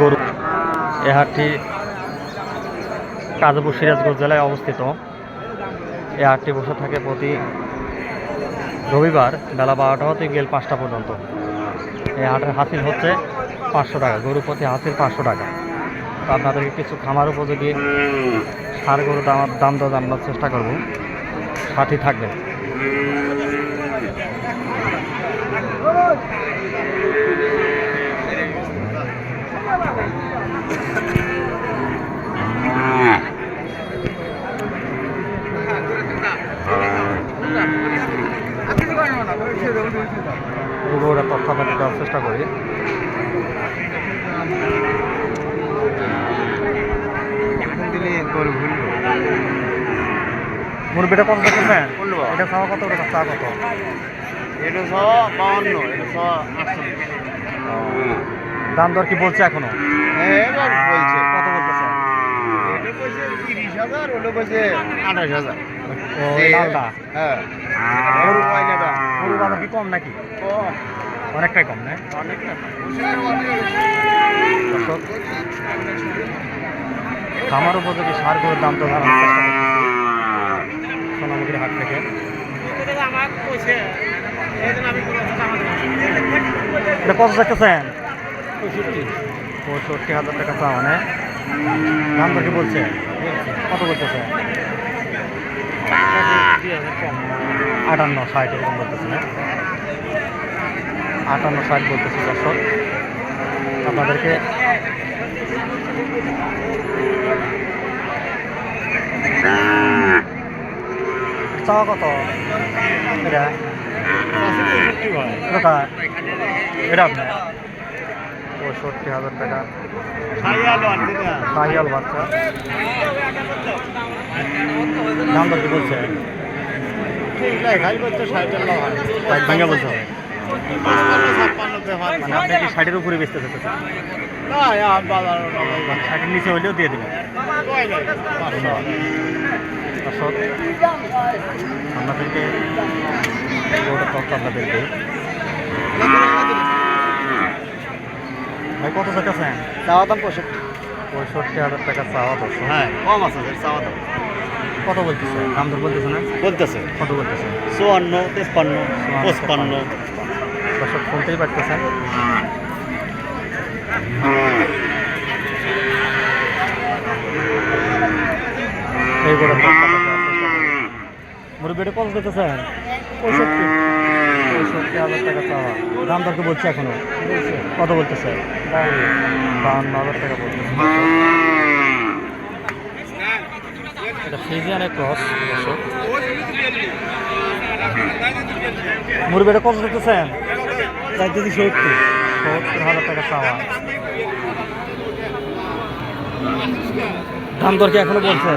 গরু এ হাটটি কাজীপুর সিরাজগঞ্জ জেলায় অবস্থিত। এই হাটটি বসে থাকে প্রতি রবিবার বেলা 12টা হতে বিকেল 5টা পর্যন্ত। এই হাটের হাসিল হচ্ছে 500 টাকা, গরু প্রতি হাসিল 500 টাকা। তো আপনাদেরকে কিছু খামার উপযোগী সার গরু দাম দর জানানোর চেষ্টা করব, সাথী থাকবে। গরুটা তথ্য আপনাদের দেওয়ার চেষ্টা করি। মুরগিটা কত দেখেছেন? এটা চাওয়া কত? ওটা চা কত? এটা 52, এটা 48। দাম দর কি বলছে এখনো? এবার বলছে কত বলতেছে? এটা বলছে 30,000, ওটা বলছে 28,000। ও লালটা? হ্যাঁ, গরু পয়লাটা গরুর বাজার কি কম নাকি? অনেকটাই কম না? অনেকটা দর্শক, খামার উপযোগী সার গরুর দাম তো জানানোর চেষ্টা করতেছি সোনামুখীর হাট থেকে। এটা কত চাইতেছেন? 65,000 টাকা চা। মানে দাম দর কি বলছে? কত বলতেছে? 58, 60 এরকম বলতেছে না? 58, 60 বলতেছে। দর্শক, আপনাদেরকে চাওয়া কত? এটা এটা আপনার 65,000 টাকা শাহিয়াল বাচ্চা। দাম দর কি বলছে? ভাঙা বলছে হবে। মানে আপনি কি 60-এর উপরে বেচতে চাইতেছেন? 60-এর নিচে হইলেও দিয়ে দেবেন। দর্শক, আপনাদেরকে গরুটা তথ্য আপনাদেরকে ভাই কত চাইতেছেন? চাওয়া দাম 65,000 টাকা চাওয়া। দর্শক, হ্যাঁ, কম আছে চাওয়া দাম। কত বলতেছে? দাম দর বলতেছে না? বলতেছে কত বলতেছে? 54, 53, 55। দর্শক, শুনতেই পারতেছেন। এই করে মুরগিটা কত দিতেছেন? 65,000 টাকা চাওয়া। দাম দর কি বলছে এখনো? কত বলতেছে? 52,000 টাকা বলতেছে। এটা ফ্রিজিয়ানের ক্রস। দর্শক, মুরগিটা কত দিতেছেন? 70,000 টাকা চাওয়া। দাম দর কি এখনো বলছে?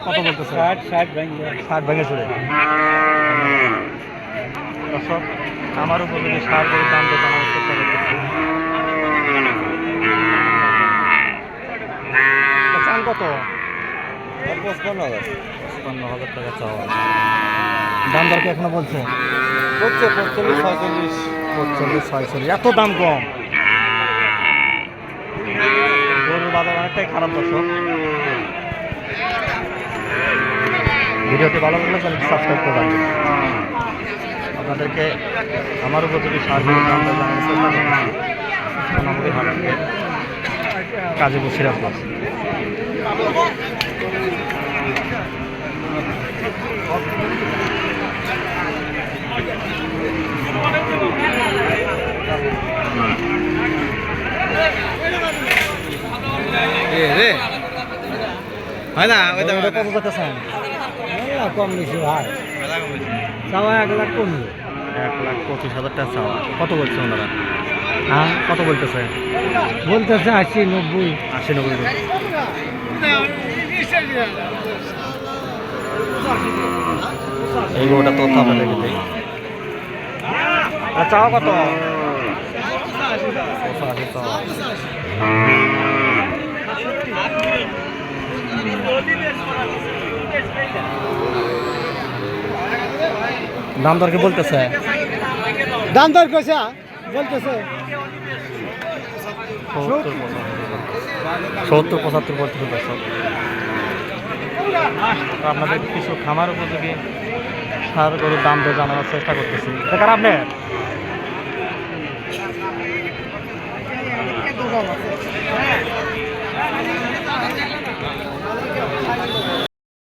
কত বলতেছে? 60 ভেঙে চলে। দর্শক, আমার উপযোগী সার করে দাম তো জানার চেষ্টা করতেছি। চান কত? 55,000 টাকা চাওয়া। দাম দর কি এখনো বলছে? 45, 46, এত দাম কম? গরুর বাজার অনেকটাই খারাপ। দর্শক, ভিডিওটি ভালো লাগলে চ্যানেলটি সাবস্ক্রাইব করে রাখবেন। আপনাদেরকে আমার উপযোগী সার গরুর দাম দর জানানোর চেষ্টা করছি সোনামুখীর হাট থেকে, কাজীপুর সিরাজগঞ্জ। হয় না কত যেতেছেন? কম বেশি ভাই, চাওয়া 1,00,000 কমবে। 1,25,000 টাকা চাওয়া। কত বলছে ওনারা? হ্যাঁ, কত বলতেছে? 80, 90। 80-90। এই গরুটা তথ্য আপনাদেরকে দিই। চাওয়া কত? 85 চাওয়া। দাম দর কি বলতেছে? দাম দর কইছে বলতেছে 70-75 বলতেছে দর্শক। তো আপনাদের কিছু খামার উপযোগী সার গরুর দাম দিয়ে জানানোর চেষ্টা করতেছি। দেখার আপনি